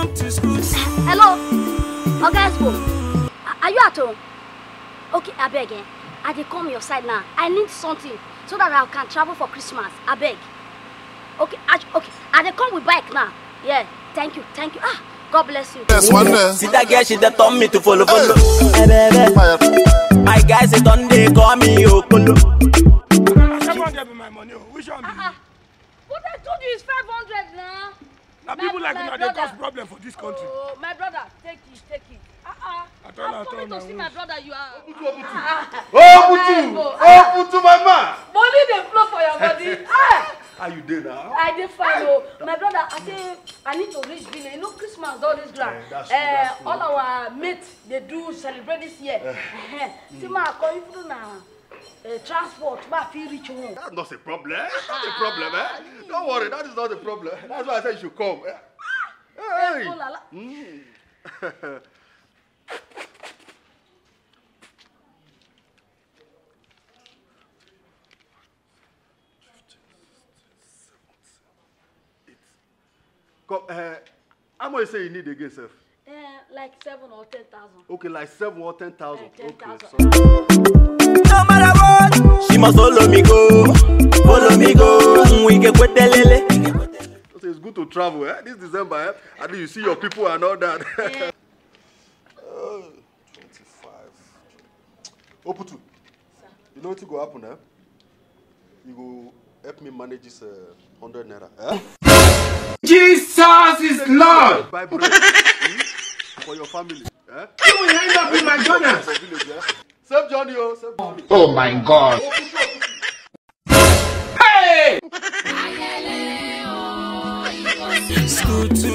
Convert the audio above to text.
Welcome to school. Hello? Okay, are you at home? Okay, I beg. I dey come your side now. I need something so that I can travel for Christmas. I beg. Okay, I dey come with bike now. Yeah, thank you. Ah, God bless you. Yes, one day. See that girl, she dey turn me to follow. Hey, baby. My guys, they don't they call me Okolo. Someone give me my money. Which one? What I told you is 500 now. Now people like you, they cause problem for this country. Oh, my brother, take it. I'm coming to see my brother. You are. Obutu, my man. Money dey flow for your body. How you doing now? I dey fine. Oh, my brother, I say I need to reach Benin. You know Christmas all this grand. That's true. All our mates they do celebrate this year. See, ma, come through now. Transport, ma, feel reach home. That's not a problem. That's not a problem, eh? Don't worry, that is not a problem. That's why I said you should come. Hey. Come, how much you say you need again, sir? Like 7 or 10,000. Okay, like 7 or 10,000. 10,000. Okay, sorry. No matter what, she must follow me go. We get with the lele. So it's good to travel, eh? This December, eh? I think you see your people and all that. 25. Oputu, you know what will go happen, eh? You go help me manage this 100 naira, eh? Jesus is Lord. Buy bread for your family, eh? You will end up in McDonald's. Save Johnny, oh, save Johnny. Oh my God. Hey! School to